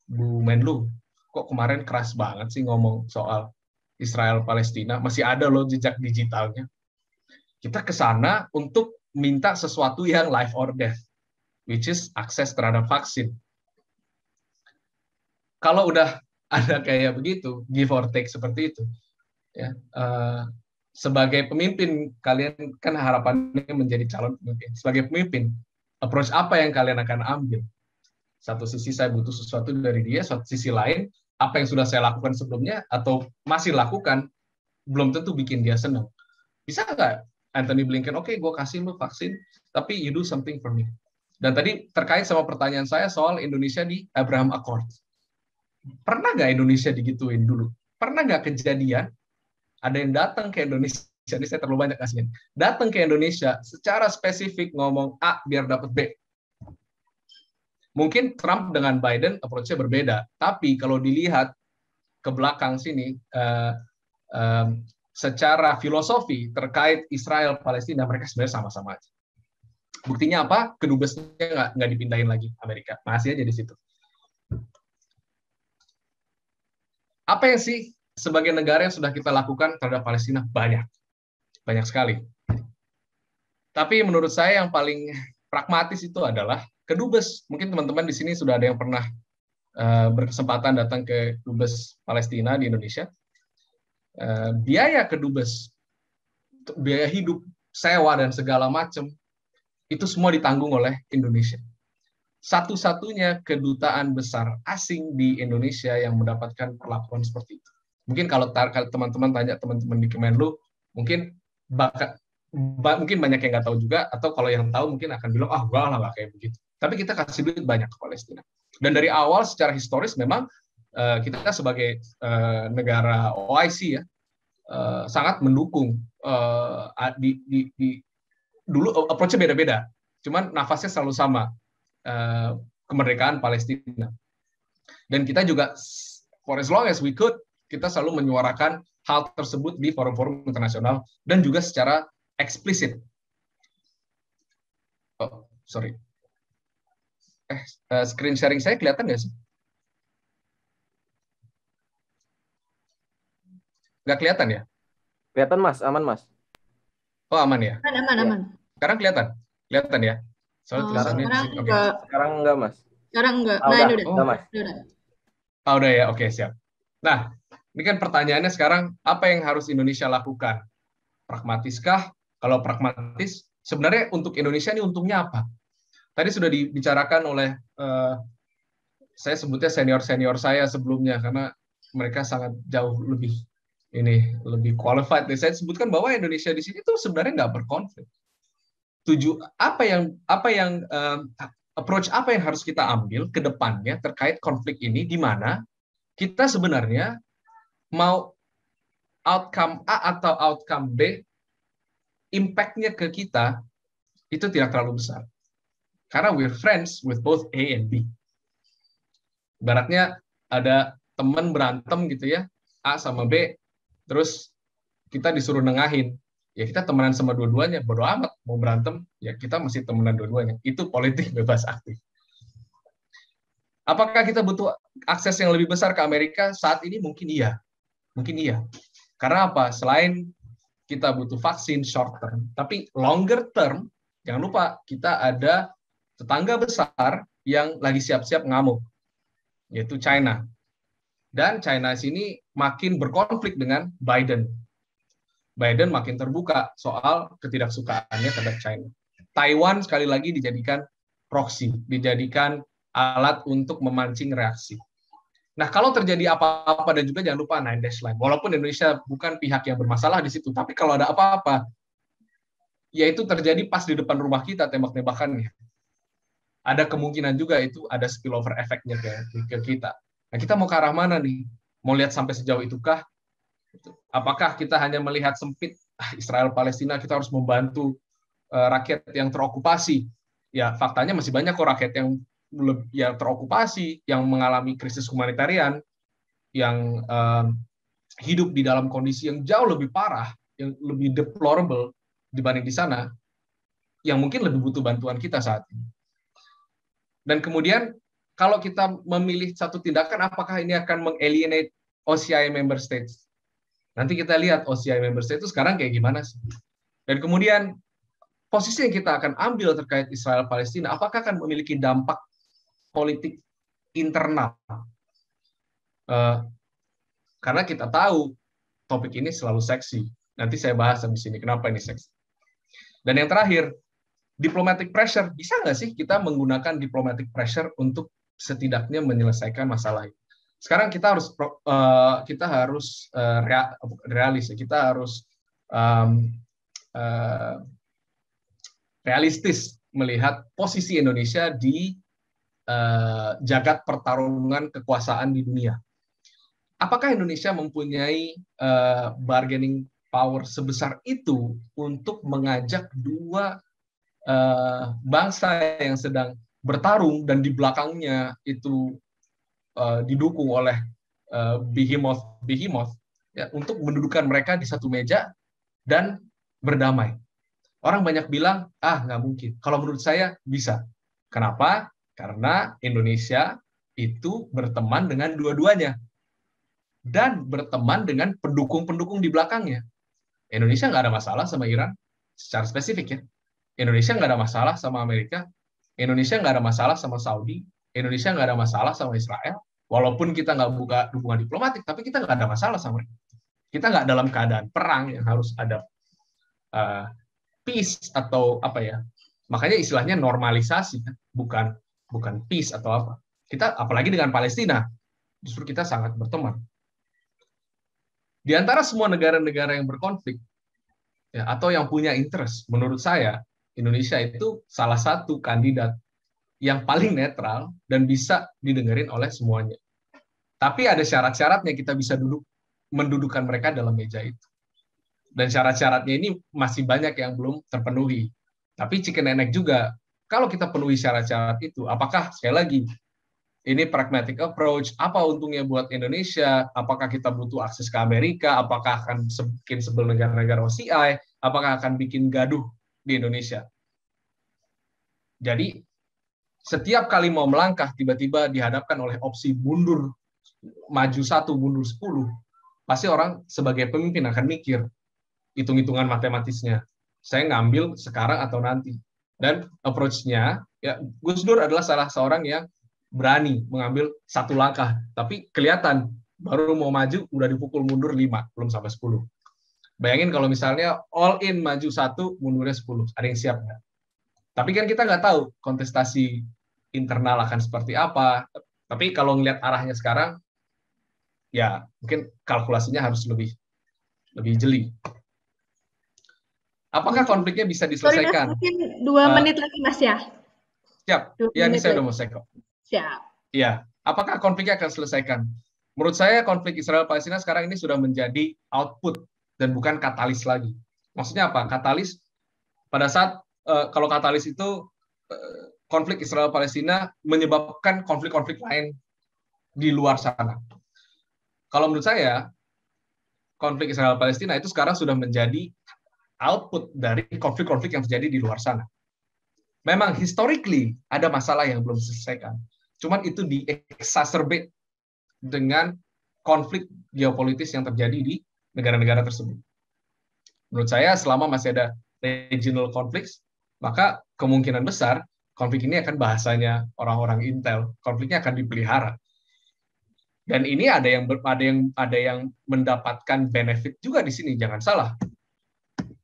Bu Menlu, kok kemarin keras banget sih ngomong soal Israel Palestina, masih ada loh jejak digitalnya. Kita ke sana untuk minta sesuatu yang life or death, which is akses terhadap vaksin. Kalau udah ada kayak begitu, give or take seperti itu, ya, sebagai pemimpin, kalian kan harapannya menjadi calon pemimpin. Sebagai pemimpin, approach apa yang kalian akan ambil? Satu sisi saya butuh sesuatu dari dia, satu sisi lain, apa yang sudah saya lakukan sebelumnya atau masih lakukan, belum tentu bikin dia senang. Bisa nggak Anthony Blinken, oke, gue kasih lu vaksin, tapi you do something for me. Dan tadi terkait sama pertanyaan saya soal Indonesia di Abraham Accord. Pernah nggak Indonesia digituin dulu? Pernah nggak kejadian ada yang datang ke Indonesia, ini saya terlalu banyak kasihan, datang ke Indonesia secara spesifik ngomong A biar dapat B. Mungkin Trump dengan Biden approach-nya berbeda, tapi kalau dilihat ke belakang sini, secara filosofi terkait Israel Palestina, mereka sebenarnya sama-sama aja. Buktinya apa? Kedubesnya nggak dipindahin lagi Amerika, masih aja di situ. Apa yang sih sebagai negara yang sudah kita lakukan terhadap Palestina? Banyak sekali. Tapi menurut saya yang paling pragmatis itu adalah kedubes. Mungkin teman-teman di sini sudah ada yang pernah berkesempatan datang ke dubes Palestina di Indonesia. Biaya kedubes, biaya hidup, sewa dan segala macam itu semua ditanggung oleh Indonesia. Satu-satunya kedutaan besar asing di Indonesia yang mendapatkan perlakuan seperti itu. Mungkin kalau teman-teman tanya teman-teman di Kemenlu, mungkin banyak yang nggak tahu juga, atau kalau yang tahu mungkin akan bilang, enggak lah, nggak kayak begitu. Tapi kita kasih duit banyak ke Palestina. Dan dari awal secara historis memang kita sebagai negara OIC ya, sangat mendukung. Dulu approach-nya beda-beda, cuman nafasnya selalu sama, kemerdekaan Palestina. Dan kita juga, for as long as we could, kita selalu menyuarakan hal tersebut di forum-forum internasional dan juga secara eksplisit. Oh, sorry. Screen sharing saya kelihatan nggak sih? Nggak kelihatan ya? Kelihatan Mas, aman Mas. Oh, aman ya? Aman, aman, Ya. aman. Sekarang kelihatan? Kelihatan ya? Soalnya Oh, tulisannya di sekarang sini. Oke. enggak. Sekarang enggak Mas. Sekarang enggak. Ah Nah, udah, ini udah. udah Oh, Mas. Udah. udah ya. Oke, siap. Nah, ini kan pertanyaannya sekarang, apa yang harus Indonesia lakukan? Pragmatiskah? Kalau pragmatis, sebenarnya untuk Indonesia ini untungnya apa? Tadi sudah dibicarakan oleh, saya sebutnya senior-senior saya sebelumnya, karena mereka sangat jauh lebih qualified. Saya sebutkan bahwa Indonesia di sini tuh sebenarnya nggak berkonflik. Approach apa yang harus kita ambil ke depannya terkait konflik ini, di mana kita sebenarnya mau outcome A atau outcome B, impact-nya ke kita itu tidak terlalu besar. Karena we're friends with both A and B. Ibaratnya ada teman berantem gitu ya, A sama B, terus kita disuruh nengahin. Ya kita temenan sama dua-duanya, bodo amat mau berantem, ya kita masih temenan dua-duanya. Itu politik bebas aktif. Apakah kita butuh akses yang lebih besar ke Amerika saat ini? Mungkin iya. Mungkin iya. Karena apa? Selain kita butuh vaksin short term, tapi longer term, jangan lupa kita ada tetangga besar yang lagi siap-siap ngamuk, yaitu China. Dan China sini makin berkonflik dengan Biden. Biden makin terbuka soal ketidaksukaannya terhadap China. Taiwan sekali lagi dijadikan proxy, dijadikan alat untuk memancing reaksi. Nah, kalau terjadi apa-apa, dan juga jangan lupa 9 line. Walaupun Indonesia bukan pihak yang bermasalah di situ, tapi kalau ada apa-apa, yaitu terjadi pas di depan rumah kita tembak-tembakannya. Ada kemungkinan juga itu ada spillover efeknya ke kita. Nah, kita mau ke arah mana nih? Mau lihat sampai sejauh itukah? Apakah kita hanya melihat sempit Israel Palestina, kita harus membantu rakyat yang terokupasi? Ya, faktanya masih banyak kok rakyat yang terokupasi, yang mengalami krisis humanitarian, yang hidup di dalam kondisi yang jauh lebih parah, yang lebih deplorable dibanding di sana, yang mungkin lebih butuh bantuan kita saat ini. Dan kemudian, kalau kita memilih satu tindakan, apakah ini akan mengalienate OCI member states? Nanti kita lihat OCI member states itu sekarang kayak gimana sih. Dan kemudian, posisi yang kita akan ambil terkait Israel-Palestina, apakah akan memiliki dampak politik internal? Karena kita tahu topik ini selalu seksi. Nanti saya bahas di sini kenapa ini seksi. Dan yang terakhir, diplomatic pressure. Bisa nggak sih kita menggunakan diplomatic pressure untuk setidaknya menyelesaikan masalah ini? Sekarang kita harus realis. Kita harus realistis melihat posisi Indonesia di jagat pertarungan kekuasaan di dunia. Apakah Indonesia mempunyai bargaining power sebesar itu untuk mengajak dua bangsa yang sedang bertarung dan di belakangnya itu didukung oleh behemoth ya, untuk mendudukan mereka di satu meja dan berdamai? Orang banyak bilang, nggak mungkin. Kalau menurut saya bisa. Kenapa? Karena Indonesia itu berteman dengan dua-duanya dan berteman dengan pendukung-pendukung di belakangnya. Indonesia nggak ada masalah sama Iran secara spesifik ya. Indonesia nggak ada masalah sama Amerika. Indonesia nggak ada masalah sama Saudi. Indonesia nggak ada masalah sama Israel. Walaupun kita nggak buka hubungan diplomatik, tapi kita nggak ada masalah sama mereka. Kita nggak dalam keadaan perang yang harus ada peace atau apa ya. Makanya istilahnya normalisasi, bukan peace atau apa. Kita apalagi dengan Palestina, justru kita sangat berteman. Di antara semua negara-negara yang berkonflik ya, atau yang punya interest, menurut saya Indonesia itu salah satu kandidat yang paling netral dan bisa didengerin oleh semuanya. Tapi ada syarat-syaratnya kita bisa mendudukan mereka dalam meja itu. Dan syarat-syaratnya ini masih banyak yang belum terpenuhi. Tapi chicken and egg juga, kalau kita penuhi syarat-syarat itu, apakah sekali lagi ini pragmatic approach, apa untungnya buat Indonesia? Apakah kita butuh akses ke Amerika? Apakah akan bikin sebel negara-negara OCI? Apakah akan bikin gaduh di Indonesia? Jadi setiap kali mau melangkah tiba-tiba dihadapkan oleh opsi mundur, maju 1, mundur 10. Pasti orang sebagai pemimpin akan mikir hitung-hitungan matematisnya. Saya ngambil sekarang atau nanti. Dan approach-nya, ya Gus Dur adalah salah seorang yang berani mengambil satu langkah, tapi kelihatan baru mau maju udah dipukul mundur 5, belum sampai 10. Bayangin kalau misalnya all in maju 1, mundurnya 10, ada yang siap nggak? Tapi kan kita nggak tahu kontestasi internal akan seperti apa. Tapi kalau ngelihat arahnya sekarang, ya mungkin kalkulasinya harus lebih jeli. Apakah Mungkin, konfliknya bisa sorry Mas, diselesaikan? mungkin 2 menit lagi Mas ya. Siap. 2 Ya, ini menit saya lagi. udah mau sekop. Siap. Ya, apakah konfliknya akan selesaikan? Menurut saya konflik Israel-Palestina sekarang ini sudah menjadi output dan bukan katalis lagi. Maksudnya apa? Katalis pada saat kalau katalis itu konflik Israel-Palestina menyebabkan konflik-konflik lain di luar sana. Kalau menurut saya konflik Israel-Palestina itu sekarang sudah menjadi output dari konflik-konflik yang terjadi di luar sana. Memang historically ada masalah yang belum diselesaikan. Cuman itu di-exacerbate dengan konflik geopolitis yang terjadi di negara-negara tersebut. Menurut saya selama masih ada regional conflicts, maka kemungkinan besar konflik ini akan bahasanya orang-orang Intel, konfliknya akan dipelihara. Dan ini ada yang mendapatkan benefit juga di sini, jangan salah.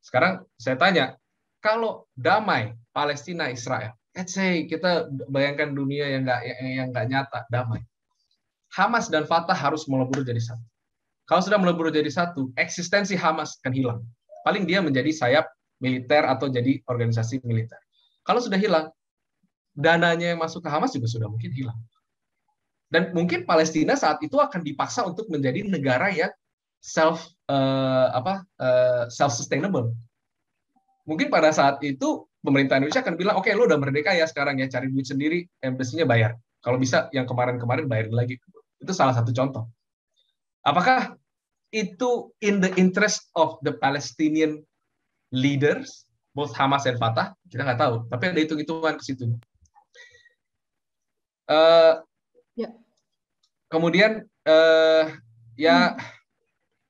Sekarang saya tanya, kalau damai Palestina Israel, let's say kita bayangkan dunia yang nggak nyata, damai. Hamas dan Fatah harus melebur jadi satu. Kalau sudah melebur jadi satu, eksistensi Hamas akan hilang. Paling dia menjadi sayap militer atau jadi organisasi militer. Kalau sudah hilang, dananya yang masuk ke Hamas juga sudah mungkin hilang. Dan mungkin Palestina saat itu akan dipaksa untuk menjadi negara yang self sustainable. Mungkin pada saat itu pemerintah Indonesia akan bilang, oke, lo udah merdeka ya sekarang ya, cari duit sendiri, embassy-nya bayar. Kalau bisa yang kemarin-kemarin bayarin lagi. Itu salah satu contoh. Apakah itu in the interest of the Palestinian leaders, both Hamas dan Fatah? Kita nggak tahu. Tapi ada hitung-hitungan ke situ. Kemudian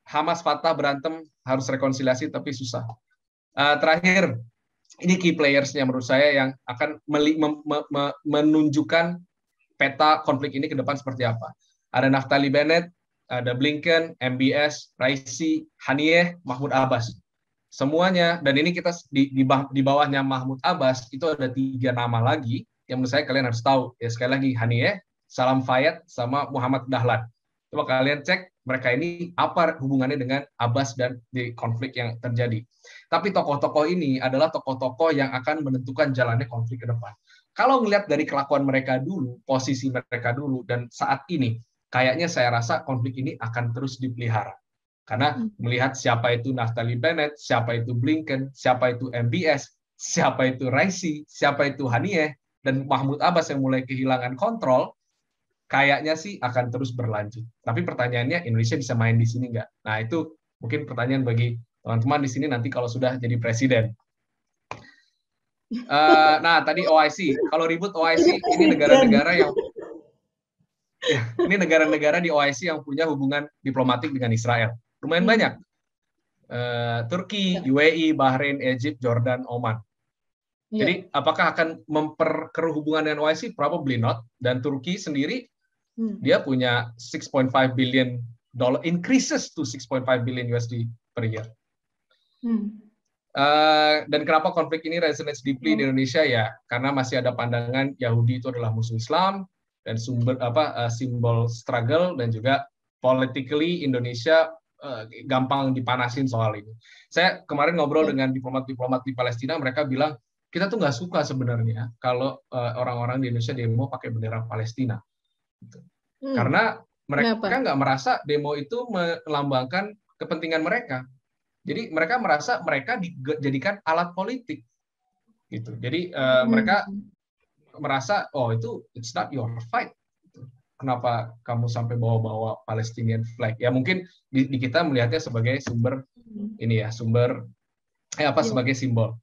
Hamas Fatah berantem harus rekonsiliasi tapi susah. Terakhir, ini key players-nya menurut saya yang akan menunjukkan peta konflik ini ke depan seperti apa. Ada Naftali Bennett, ada Blinken, MBS, Raisi, Haniyeh, Mahmud Abbas. Semuanya, dan ini kita di bawahnya Mahmud Abbas, itu ada 3 nama lagi yang menurut saya kalian harus tahu. Ya, sekali lagi, Haniyeh, Salam Fayyad, sama Muhammad Dahlan. Coba kalian cek mereka ini apa hubungannya dengan Abbas dan di konflik yang terjadi. Tapi tokoh-tokoh ini adalah tokoh-tokoh yang akan menentukan jalannya konflik ke depan. Kalau melihat dari kelakuan mereka dulu, posisi mereka dulu, dan saat ini, kayaknya saya rasa konflik ini akan terus dipelihara. Karena melihat siapa itu Naftali Bennett, siapa itu Blinken, siapa itu MBS, siapa itu Raisi, siapa itu Haniyeh, dan Mahmud Abbas yang mulai kehilangan kontrol, kayaknya sih akan terus berlanjut. Tapi pertanyaannya, Indonesia bisa main di sini nggak? Nah, itu mungkin pertanyaan bagi teman-teman di sini nanti kalau sudah jadi presiden. Nah, tadi OIC. Kalau ribut OIC, ini negara-negara yang ini negara-negara di OIC yang punya hubungan diplomatik dengan Israel. Lumayan banyak. Turki, UAE, Bahrain, Egypt, Jordan, Oman. Jadi apakah akan memperkeruh hubungan dengan OIC? Probably not. Dan Turki sendiri dia punya $6.5 billion increases to 6.5 billion USD per year. Dan kenapa konflik ini resonates deeply di Indonesia ya? Karena masih ada pandangan Yahudi itu adalah musuh Islam dan simbol struggle, dan juga politically Indonesia gampang dipanasin soal ini. Saya kemarin ngobrol dengan diplomat-diplomat di Palestina, mereka bilang kita tuh nggak suka sebenarnya kalau orang-orang di Indonesia demo pakai bendera Palestina, karena mereka nggak merasa demo itu melambangkan kepentingan mereka. Jadi mereka merasa mereka dijadikan alat politik, gitu. Jadi mereka merasa, oh itu it's not your fight. Kenapa kamu sampai bawa-bawa Palestinian flag? Ya mungkin di kita melihatnya sebagai sumber ini ya, sebagai simbol.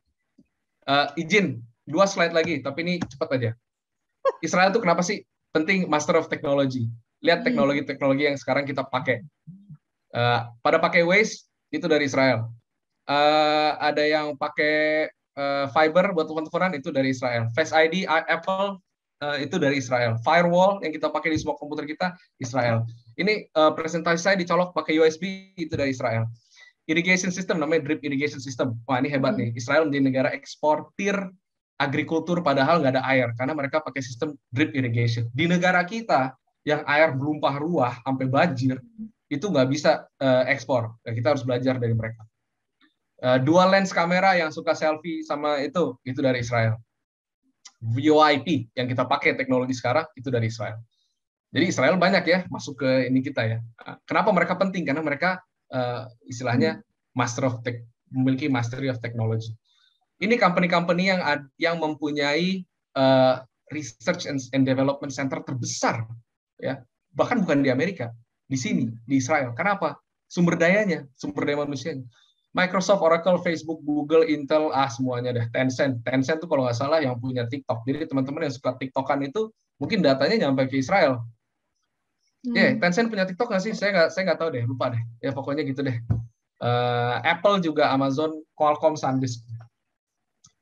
Izin 2 slide lagi, tapi ini cepat aja. Israel tuh kenapa sih penting master of technology? Lihat teknologi-teknologi yang sekarang kita pakai. Pada pakai Waze itu dari Israel. Ada yang pakai fiber buat telepon-teleponan itu dari Israel. Face ID Apple itu dari Israel. Firewall yang kita pakai di semua komputer kita Israel. Ini presentasi saya dicolok pakai USB itu dari Israel. Irrigation system namanya drip irrigation system. Wah, ini hebat nih. Israel menjadi negara eksportir agrikultur padahal nggak ada air karena mereka pakai sistem drip irrigation. Di negara kita yang air berumpah ruah sampai banjir itu nggak bisa ekspor. Dan kita harus belajar dari mereka. Dual lens kamera yang suka selfie sama itu dari Israel. VoIP yang kita pakai teknologi sekarang itu dari Israel. Jadi Israel banyak ya masuk ke ini kita ya. Kenapa mereka penting? Karena mereka istilahnya memiliki mastery of technology. Ini company-company yang mempunyai research and development center terbesar ya. Bahkan bukan di Amerika, di sini di Israel. Kenapa? Sumber daya manusianya. Microsoft, Oracle, Facebook, Google, Intel, semuanya deh. Tencent tuh kalau nggak salah yang punya TikTok. Jadi teman-teman yang suka TikTokan itu mungkin datanya nyampe ke Israel. Tencent punya TikTok nggak sih? Saya nggak tahu deh, lupa deh. Ya pokoknya gitu deh. Apple juga, Amazon, Qualcomm, SanDisk.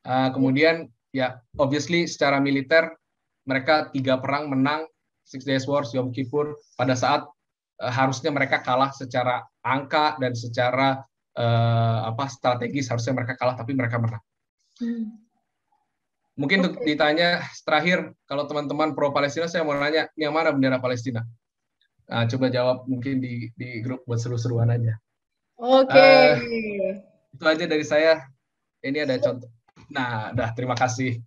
Kemudian ya obviously secara militer mereka 3 perang menang, Six Days War, Yom Kippur, pada saat harusnya mereka kalah secara angka dan secara strategis, harusnya mereka kalah tapi mereka menang. Mungkin untuk ditanya terakhir, kalau teman-teman pro Palestina, saya mau nanya, yang mana bendera Palestina? Coba jawab mungkin di grup buat seru-seruan aja. Oke. Itu aja dari saya. Ini ada contoh. Nah, terima kasih.